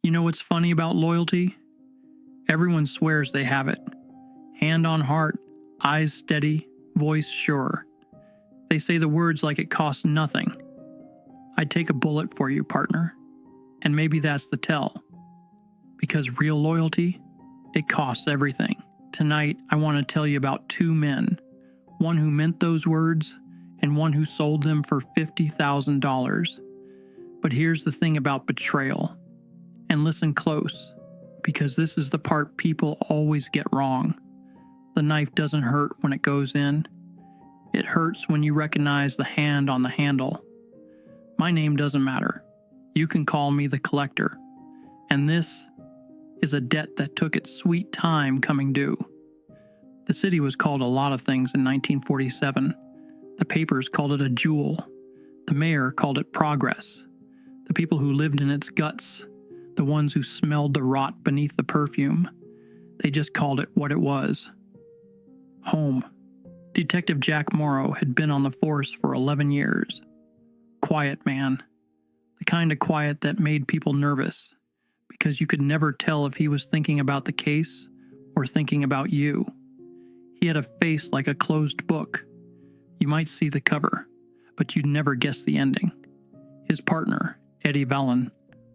You know what's funny about loyalty? Everyone swears they have it. Hand on heart, eyes steady, voice sure. They say the words like it costs nothing. I'd take a bullet for you, partner. And maybe that's the tell. Because real loyalty, it costs everything. Tonight, I want to tell you about two men. One who meant those words, and one who sold them for $50,000. But here's the thing about betrayal. And listen close, because this is the part people always get wrong. The knife doesn't hurt when it goes in. It hurts when you recognize the hand on the handle. My name doesn't matter. You can call me the collector. And this is a debt that took its sweet time coming due. The city was called a lot of things in 1947. The papers called it a jewel. The mayor called it progress. The people who lived in its guts, the ones who smelled the rot beneath the perfume, they just called it what it was. Home. Detective Jack Morrow had been on the force for 11 years. Quiet man. The kind of quiet that made people nervous, because you could never tell if he was thinking about the case or thinking about you. He had a face like a closed book. You might see the cover, but you'd never guess the ending. His partner, Eddie Vallon,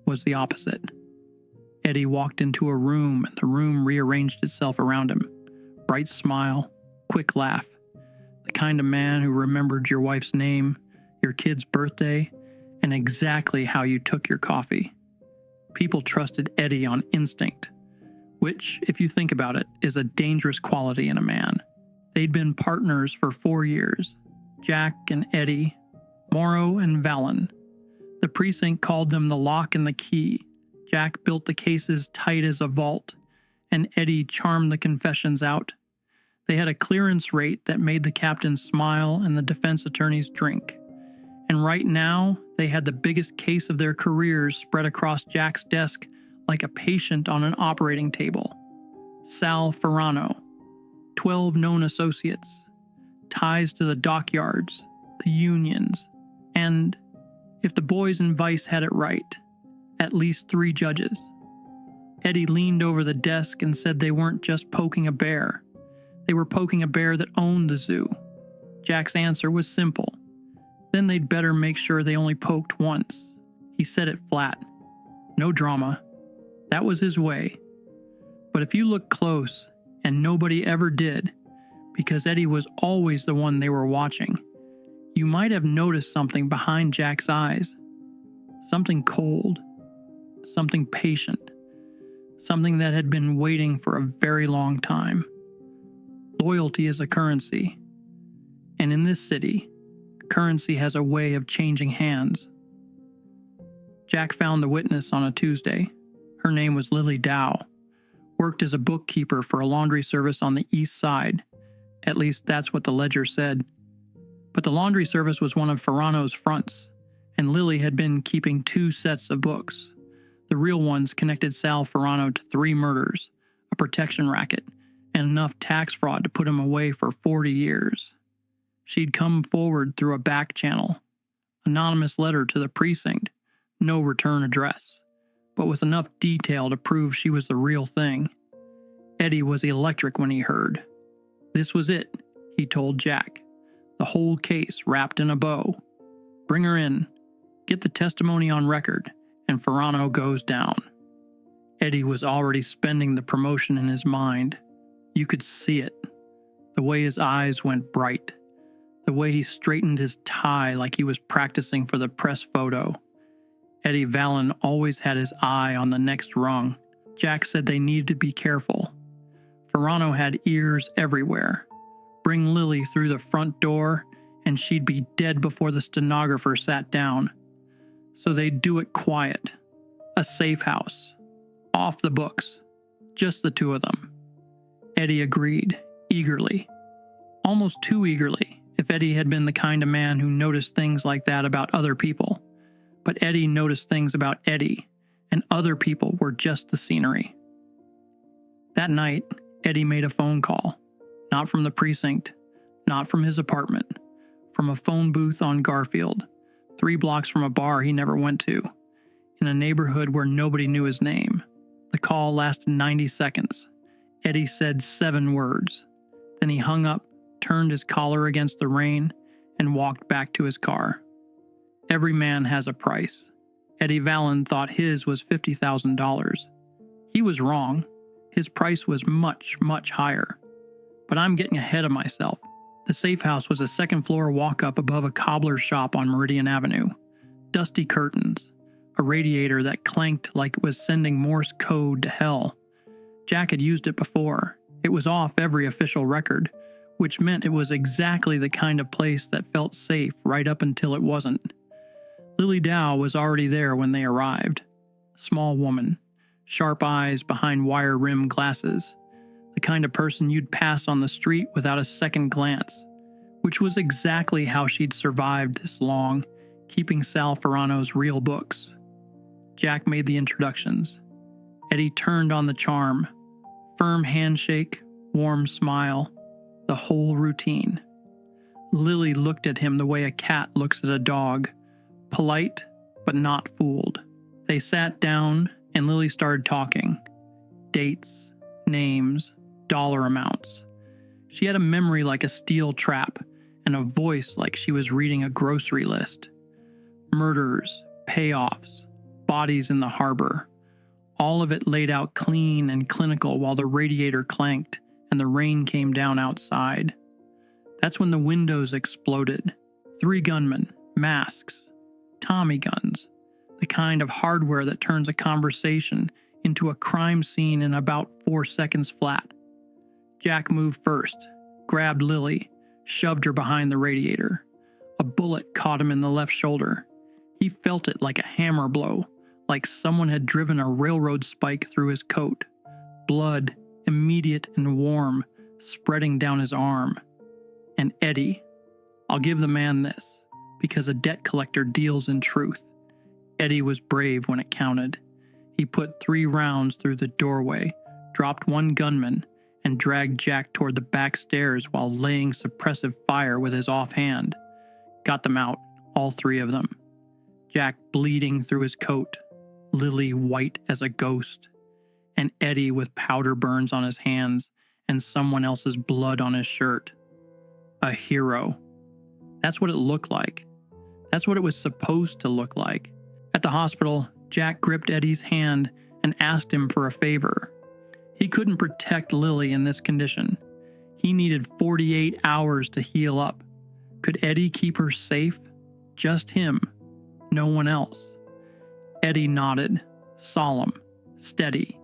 was the opposite. Eddie walked into a room and the room rearranged itself around him. Bright smile, quick laugh. The kind of man who remembered your wife's name, your kid's birthday, and exactly how you took your coffee. People trusted Eddie on instinct, which, if you think about it, is a dangerous quality in a man. They'd been partners for 4 years, Jack and Eddie, Morrow and Vallon. The precinct called them the lock and the key. Jack built the cases tight as a vault, and Eddie charmed the confessions out. They had a clearance rate that made the captain smile and the defense attorneys drink. And right now, they had the biggest case of their careers spread across Jack's desk like a patient on an operating table. Sal Ferrano, 12 known associates, ties to the dockyards, the unions, and, if the boys in Vice had it right, at least 3 judges. Eddie leaned over the desk and said they weren't just poking a bear. They were poking a bear that owned the zoo. Jack's answer was simple. Then they'd better make sure they only poked once. He said it flat. No drama. That was his way. But if you look close, and nobody ever did, because Eddie was always the one they were watching, you might have noticed something behind Jack's eyes. Something cold. Something patient. Something that had been waiting for a very long time. Loyalty is a currency. And in this city, currency has a way of changing hands. Jack found the witness on a Tuesday. Her name was Lily Dow. Worked as a bookkeeper for a laundry service on the east side. At least that's what the ledger said. But the laundry service was one of Ferrano's fronts, and Lily had been keeping 2 sets of books. The real ones connected Sal Ferrano to 3 murders, a protection racket, and enough tax fraud to put him away for 40 years. She'd come forward through a back channel. Anonymous letter to the precinct, no return address, but with enough detail to prove she was the real thing. Eddie was electric when he heard. This was it, he told Jack. The whole case wrapped in a bow. Bring her in, get the testimony on record, and Ferrano goes down. Eddie was already spending the promotion in his mind. You could see it. The way his eyes went bright. The way he straightened his tie like he was practicing for the press photo. Eddie Vallon always had his eye on the next rung. Jack said they needed to be careful. Ferrano had ears everywhere. Bring Lily through the front door, and she'd be dead before the stenographer sat down. So they'd do it quiet. A safe house. Off the books. Just the 2 of them. Eddie agreed, eagerly. Almost too eagerly, if Eddie had been the kind of man who noticed things like that about other people. But Eddie noticed things about Eddie, and other people were just the scenery. That night, Eddie made a phone call. Not from the precinct, not from his apartment, from a phone booth on Garfield, 3 blocks from a bar he never went to. in a neighborhood where nobody knew his name. The call lasted 90 seconds. Eddie said 7 words. Then he hung up, turned his collar against the rain, and walked back to his car. Every man has a price. Eddie Vallon thought his was $50,000. He was wrong. His price was much, much higher. But I'm getting ahead of myself. The safe house was a second-floor walk-up above a cobbler's shop on Meridian Avenue. Dusty curtains. A radiator that clanked like it was sending Morse code to hell. Jack had used it before. It was off every official record, which meant it was exactly the kind of place that felt safe right up until it wasn't. Lily Dow was already there when they arrived. Small woman, sharp eyes behind wire-rimmed glasses, the kind of person you'd pass on the street without a second glance, which was exactly how she'd survived this long, keeping Sal Ferrano's real books. Jack made the introductions. Eddie turned on the charm. Firm handshake, warm smile, the whole routine. Lily looked at him the way a cat looks at a dog, polite but not fooled. They sat down and Lily started talking. Dates, names, dollar amounts. She had a memory like a steel trap and a voice like she was reading a grocery list. Murders, payoffs, bodies in the harbor. All of it laid out clean and clinical while the radiator clanked and the rain came down outside. That's when the windows exploded. 3 gunmen, masks, Tommy guns, the kind of hardware that turns a conversation into a crime scene in about 4 seconds flat. Jack moved first, grabbed Lily, shoved her behind the radiator. A bullet caught him in the left shoulder. He felt it like a hammer blow, like someone had driven a railroad spike through his coat. Blood, immediate and warm, spreading down his arm. And Eddie, I'll give the man this, because a debt collector deals in truth. Eddie was brave when it counted. He put 3 rounds through the doorway, dropped 1 gunman, and dragged Jack toward the back stairs while laying suppressive fire with his offhand. Got them out, all 3 of them. Jack bleeding through his coat, Lily white as a ghost, and Eddie with powder burns on his hands and someone else's blood on his shirt. A hero. That's what it looked like. That's what it was supposed to look like. At the hospital, Jack gripped Eddie's hand and asked him for a favor. He couldn't protect Lily in this condition. He needed 48 hours to heal up. Could Eddie keep her safe? Just him. No one else. Eddie nodded, solemn, steady.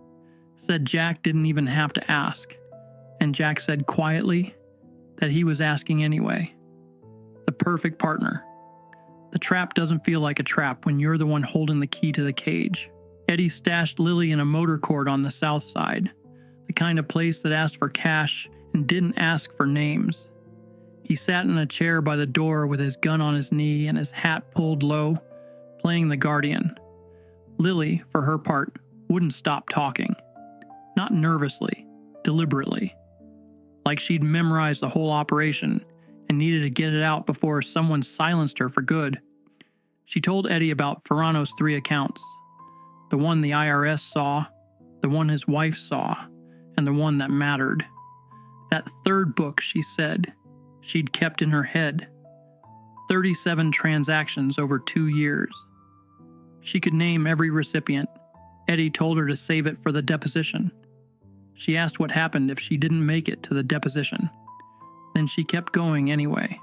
Said Jack didn't even have to ask. And Jack said quietly that he was asking anyway. The perfect partner. The trap doesn't feel like a trap when you're the one holding the key to the cage. Eddie stashed Lily in a motor court on the south side, the kind of place that asked for cash and didn't ask for names. He sat in a chair by the door with his gun on his knee and his hat pulled low, playing the guardian. Lily, for her part, wouldn't stop talking. Not nervously, deliberately. Like she'd memorized the whole operation and needed to get it out before someone silenced her for good. She told Eddie about Ferrano's 3 accounts. The one the IRS saw, the one his wife saw, and the one that mattered. That 3rd book, she said, she'd kept in her head. 37 transactions over 2 years. She could name every recipient. Eddie told her to save it for the deposition. She asked what happened if she didn't make it to the deposition. Then she kept going anyway.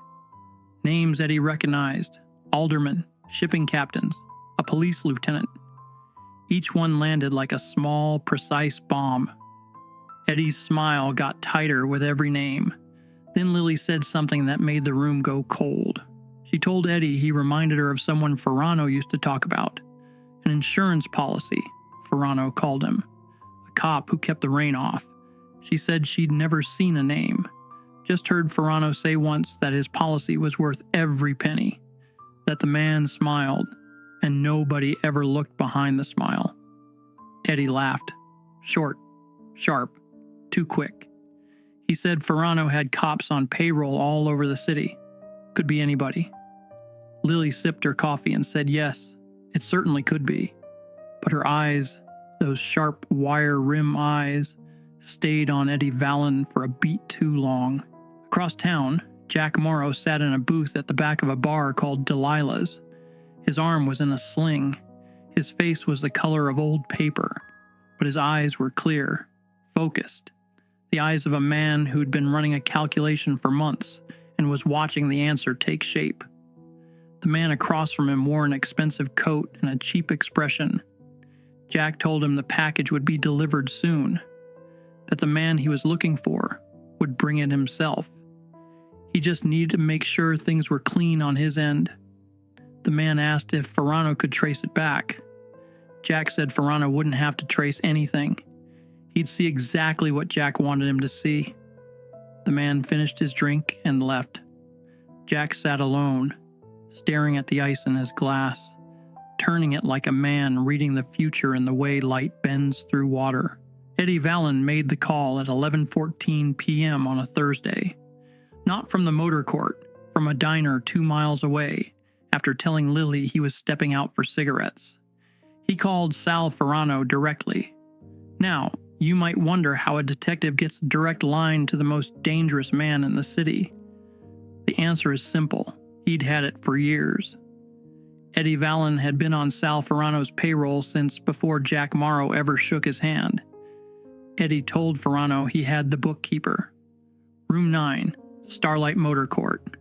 Names Eddie recognized: aldermen, shipping captains, a police lieutenant. Each one landed like a small, precise bomb. Eddie's smile got tighter with every name. Then Lily said something that made the room go cold. She told Eddie he reminded her of someone Ferrano used to talk about. An insurance policy, Ferrano called him. A cop who kept the rain off. She said she'd never seen a name. Just heard Ferrano say once that his policy was worth every penny. That the man smiled, and nobody ever looked behind the smile. Eddie laughed. Short, sharp, too quick. He said Ferrano had cops on payroll all over the city. Could be anybody. Lily sipped her coffee and said yes, it certainly could be. But her eyes, those sharp wire rim eyes, stayed on Eddie Vallon for a beat too long. Across town, Jack Morrow sat in a booth at the back of a bar called Delilah's. His arm was in a sling. His face was the color of old paper, but his eyes were clear, focused. The eyes of a man who'd been running a calculation for months and was watching the answer take shape. The man across from him wore an expensive coat and a cheap expression. Jack told him the package would be delivered soon, that the man he was looking for would bring it himself. He just needed to make sure things were clean on his end. The man asked if Ferrano could trace it back. Jack said Ferrano wouldn't have to trace anything. He'd see exactly what Jack wanted him to see. The man finished his drink and left. Jack sat alone, staring at the ice in his glass, turning it like a man reading the future in the way light bends through water. Eddie Vallon made the call at 11:14 p.m. on a Thursday. Not from the motor court, from a diner 2 miles away, after telling Lily he was stepping out for cigarettes. He called Sal Ferrano directly. Now, you might wonder how a detective gets a direct line to the most dangerous man in the city. The answer is simple. He'd had it for years. Eddie Vallon had been on Sal Ferrano's payroll since before Jack Morrow ever shook his hand. Eddie told Ferrano he had the bookkeeper. Room 9, Starlight Motor Court.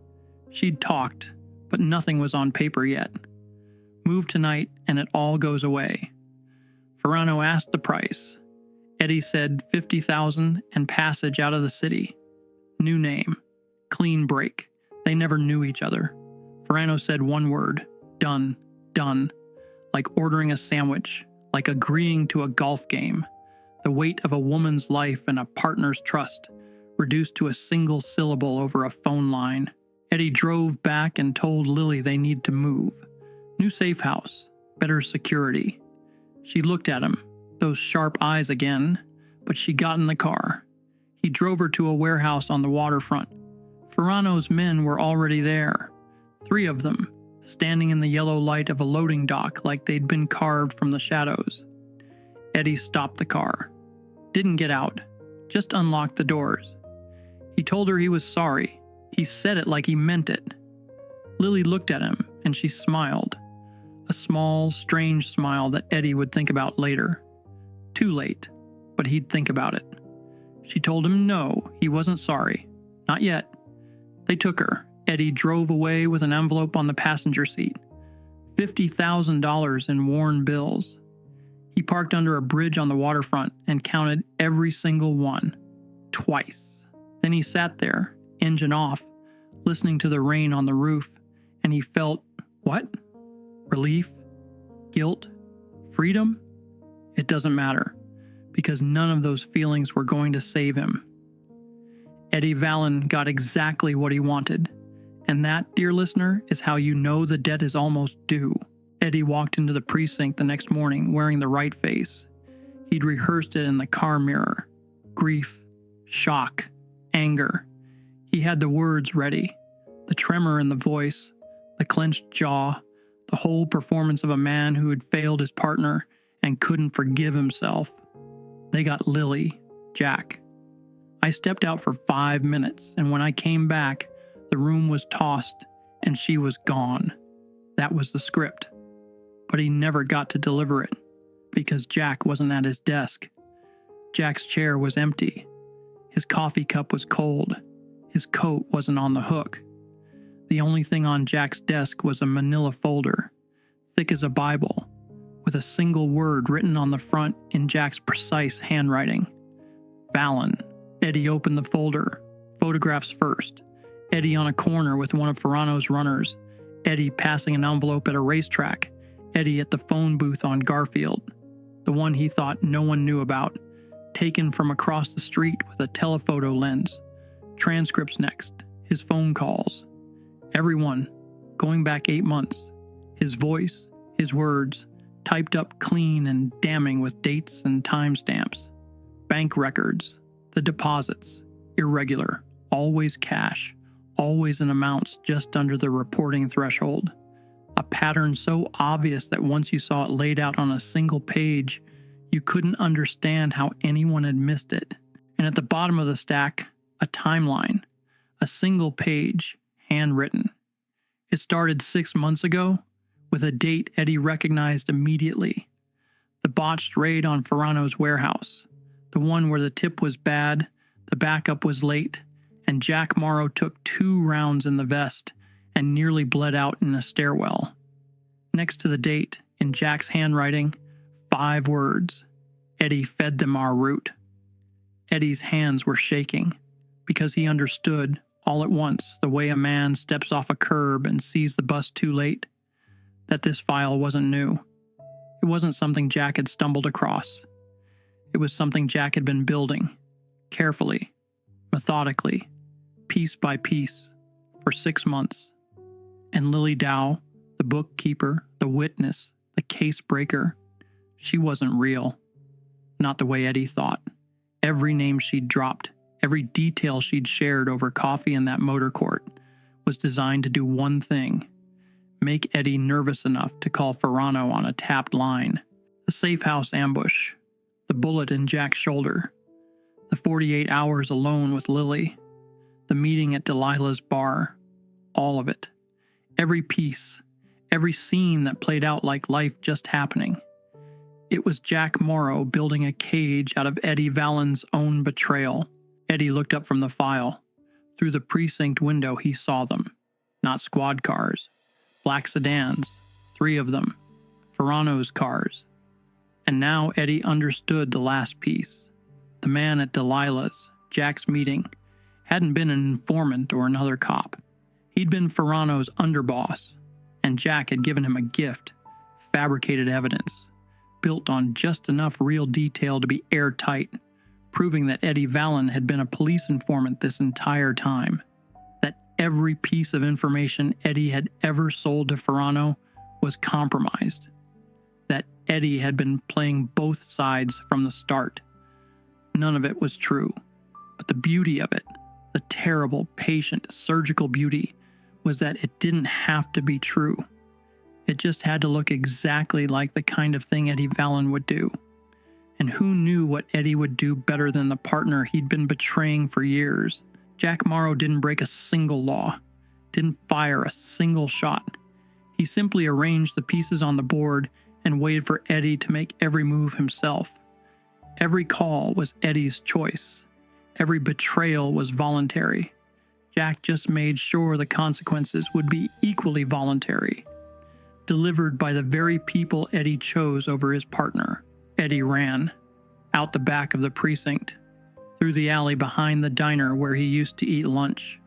She'd talked, but nothing was on paper yet. Move tonight and it all goes away. Ferrano asked the price. Eddie said $50,000 and passage out of the city. New name. Clean break. They never knew each other. Ferrano said one word. Done. Done. Like ordering a sandwich. Like agreeing to a golf game. The weight of a woman's life and a partner's trust, reduced to a single syllable over a phone line. Eddie drove back and told Lily they need to move. New safe house. Better security. She looked at him. Those sharp eyes again, but she got in the car. He drove her to a warehouse on the waterfront. Ferrano's men were already there, 3 of them, standing in the yellow light of a loading dock like they'd been carved from the shadows. Eddie stopped the car. Didn't get out, just unlocked the doors. He told her he was sorry. He said it like he meant it. Lily looked at him, and she smiled. A small, strange smile that Eddie would think about later. Too late, but he'd think about it. She told him no, he wasn't sorry. Not yet. They took her. Eddie drove away with an envelope on the passenger seat. $50,000 in worn bills. He parked under a bridge on the waterfront and counted every single one. Twice. Then he sat there, engine off, listening to the rain on the roof, and he felt, what? Relief? Guilt? Freedom? It doesn't matter, because none of those feelings were going to save him. Eddie Vallon got exactly what he wanted, and that, dear listener, is how you know the debt is almost due. Eddie walked into the precinct the next morning wearing the right face. He'd rehearsed it in the car mirror. Grief, shock, anger. He had the words ready, the tremor in the voice, the clenched jaw, the whole performance of a man who had failed his partner and couldn't forgive himself. They got Lily, Jack. I stepped out for 5 minutes, and when I came back, the room was tossed, and she was gone. That was the script. But he never got to deliver it, because Jack wasn't at his desk. Jack's chair was empty. His coffee cup was cold. His coat wasn't on the hook. The only thing on Jack's desk was a manila folder, thick as a Bible, with a single word written on the front in Jack's precise handwriting. Vallon. Eddie opened the folder. Photographs first. Eddie on a corner with one of Ferrano's runners. Eddie passing an envelope at a racetrack. Eddie at the phone booth on Garfield. The one he thought no one knew about. Taken from across the street with a telephoto lens. Transcripts next. His phone calls. Everyone. Going back 8 months. His voice, his words, typed up clean and damning with dates and timestamps. Bank records. The deposits. Irregular. Always cash. Always in amounts just under the reporting threshold. a pattern so obvious that once you saw it laid out on a single page, you couldn't understand how anyone had missed it. And at the bottom of the stack, a timeline, a single page, handwritten. It started 6 months ago, with a date Eddie recognized immediately. The botched raid on Ferrano's warehouse, the one where the tip was bad, the backup was late, and Jack Morrow took 2 rounds in the vest and nearly bled out in a stairwell. Next to the date, in Jack's handwriting, 5 words. Eddie fed them our route. Eddie's hands were shaking because he understood, all at once, the way a man steps off a curb and sees the bus too late, that this file wasn't new. It wasn't something Jack had stumbled across. It was something Jack had been building, carefully, methodically, piece by piece, for 6 months. And Lily Dow, the bookkeeper, the witness, the case breaker, she wasn't real. Not the way Eddie thought. Every name she'd dropped, every detail she'd shared over coffee in that motor court, was designed to do one thing: make Eddie nervous enough to call Ferrano on a tapped line. The safe house ambush, the bullet in Jack's shoulder, the 48 hours alone with Lily, the meeting at Delilah's bar, all of it. Every piece, every scene that played out like life just happening. It was Jack Morrow building a cage out of Eddie Vallen's own betrayal. Eddie looked up from the file. Through the precinct window he saw them. Not squad cars. Black sedans. 3 of them. Ferrano's cars. And now Eddie understood the last piece. The man at Delilah's, Jack's meeting, hadn't been an informant or another cop. He'd been Ferrano's underboss, and Jack had given him a gift, fabricated evidence, built on just enough real detail to be airtight, proving that Eddie Vallen had been a police informant this entire time, that every piece of information Eddie had ever sold to Ferrano was compromised, that Eddie had been playing both sides from the start. None of it was true, but the beauty of it, the terrible, patient, surgical beauty, was that it didn't have to be true. It just had to look exactly like the kind of thing Eddie Vallen would do. And who knew what Eddie would do better than the partner he'd been betraying for years? Jack Morrow didn't break a single law, didn't fire a single shot. He simply arranged the pieces on the board and waited for Eddie to make every move himself. Every call was Eddie's choice. Every betrayal was voluntary. Jack just made sure the consequences would be equally voluntary, delivered by the very people Eddie chose over his partner. Eddie ran, out the back of the precinct, through the alley behind the diner where he used to eat lunch,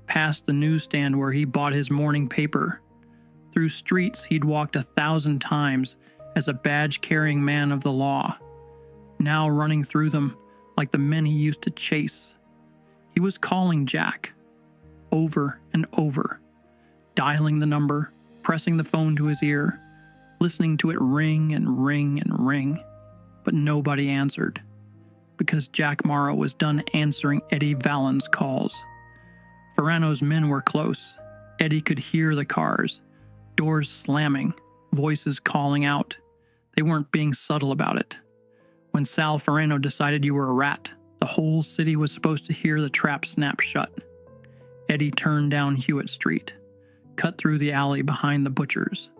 past the newsstand where he bought his morning paper, through streets he'd walked 1,000 times as a badge-carrying man of the law, now running through them like the men he used to chase. He was calling Jack, over and over, dialing the number, pressing the phone to his ear, listening to it ring and ring and ring, but nobody answered, because Jack Morrow was done answering Eddie Vallen's calls. Ferrano's men were close. Eddie could hear the cars, doors slamming, voices calling out. They weren't being subtle about it. When Sal Ferrano decided you were a rat, the whole city was supposed to hear the trap snap shut. Eddie turned down Hewitt Street, cut through the alley behind the butchers,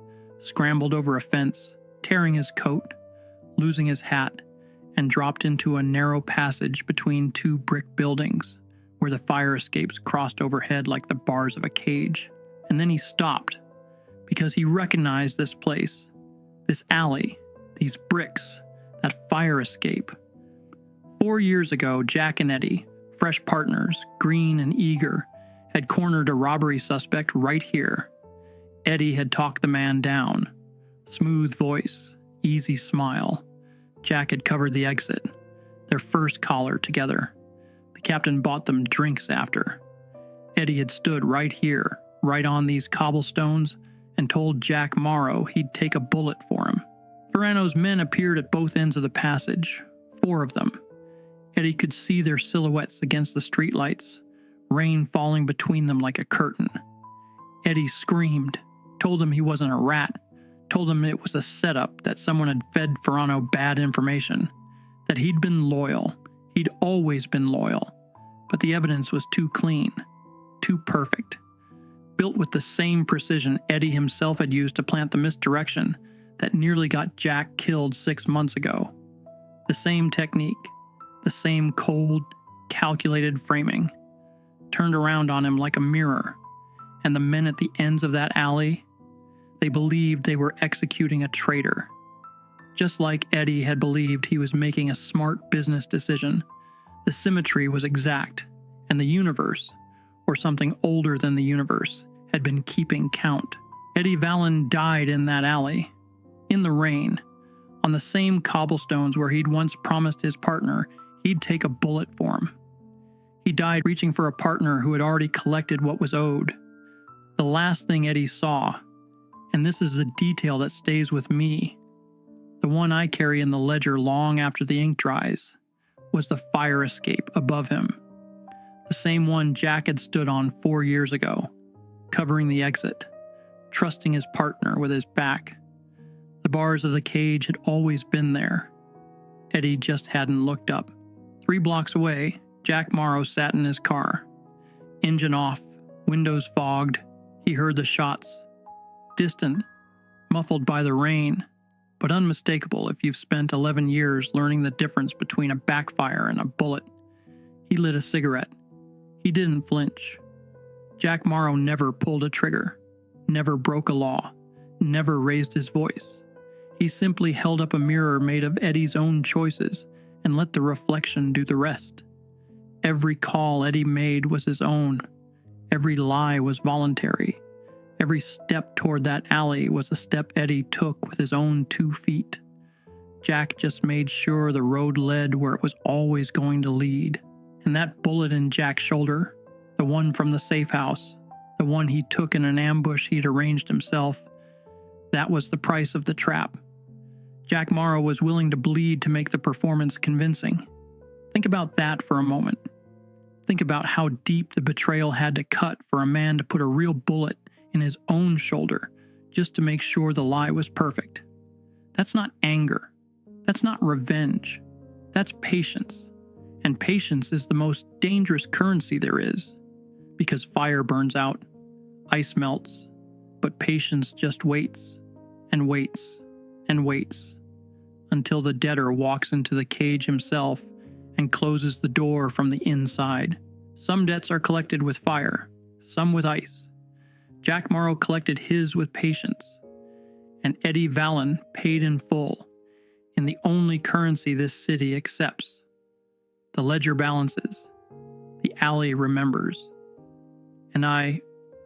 scrambled over a fence, tearing his coat, losing his hat, and dropped into a narrow passage between 2 brick buildings where the fire escapes crossed overhead like the bars of a cage. And then he stopped, because he recognized this place, this alley, these bricks, that fire escape. 4 years ago, Jack and Eddie, fresh partners, green and eager, had cornered a robbery suspect right here. Eddie had talked the man down. Smooth voice, easy smile. Jack had covered the exit, their first collar together. The captain bought them drinks after. Eddie had stood right here, right on these cobblestones, and told Jack Morrow he'd take a bullet for him. Ferrano's men appeared at both ends of the passage, 4 of them. Eddie could see their silhouettes against the streetlights, rain falling between them like a curtain. Eddie screamed, told him he wasn't a rat, told him it was a setup, that someone had fed Ferrano bad information, that he'd been loyal, he'd always been loyal, but the evidence was too clean, too perfect, built with the same precision Eddie himself had used to plant the misdirection that nearly got Jack killed 6 months ago. The same technique, the same cold, calculated framing, turned around on him like a mirror, and the men at the ends of that alley, they believed they were executing a traitor. Just like Eddie had believed he was making a smart business decision, the symmetry was exact, and the universe, or something older than the universe, had been keeping count. Eddie Vallon died in that alley, in the rain, on the same cobblestones where he'd once promised his partner he'd take a bullet for him. He died reaching for a partner who had already collected what was owed. The last thing Eddie saw, and this is the detail that stays with me, the one I carry in the ledger long after the ink dries, was the fire escape above him. The same one Jack had stood on 4 years ago, covering the exit, trusting his partner with his back. The bars of the cage had always been there. Eddie just hadn't looked up. 3 blocks away, Jack Morrow sat in his car. Engine off, windows fogged, he heard the shots. Distant, muffled by the rain, but unmistakable if you've spent 11 years learning the difference between a backfire and a bullet. He lit a cigarette. He didn't flinch. Jack Morrow never pulled a trigger, never broke a law, never raised his voice. He simply held up a mirror made of Eddie's own choices and let the reflection do the rest. Every call Eddie made was his own. Every lie was voluntary. Every step toward that alley was a step Eddie took with his own 2 feet. Jack just made sure the road led where it was always going to lead. And that bullet in Jack's shoulder, the one from the safe house, the one he took in an ambush he'd arranged himself, that was the price of the trap. Jack Morrow was willing to bleed to make the performance convincing. Think about that for a moment. Think about how deep the betrayal had to cut for a man to put a real bullet in his own shoulder just to make sure the lie was perfect. That's not anger. That's not revenge. That's patience. And patience is the most dangerous currency there is, because fire burns out, ice melts, but patience just waits and waits and waits until the debtor walks into the cage himself and closes the door from the inside. Some debts are collected with fire, some with ice. Jack Morrow collected his with patience, and Eddie Vallon paid in full, in the only currency this city accepts. The ledger balances, the alley remembers, and I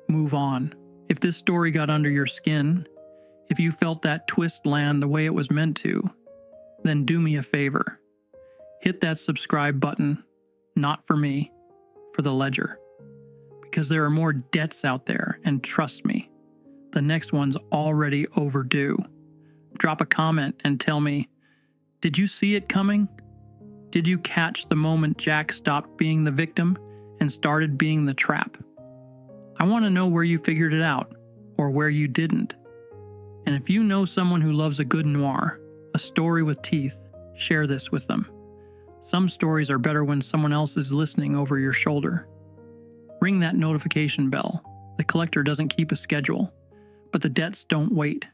move on. If this story got under your skin, if you felt that twist land the way it was meant to, then do me a favor. Hit that subscribe button, not for me, for the ledger. Because there are more debts out there, and trust me, the next one's already overdue. Drop a comment and tell me, did you see it coming? Did you catch the moment Jack stopped being the victim and started being the trap? I want to know where you figured it out, or where you didn't. And if you know someone who loves a good noir, a story with teeth, share this with them. Some stories are better when someone else is listening over your shoulder. Ring that notification bell. The collector doesn't keep a schedule, but the debts don't wait.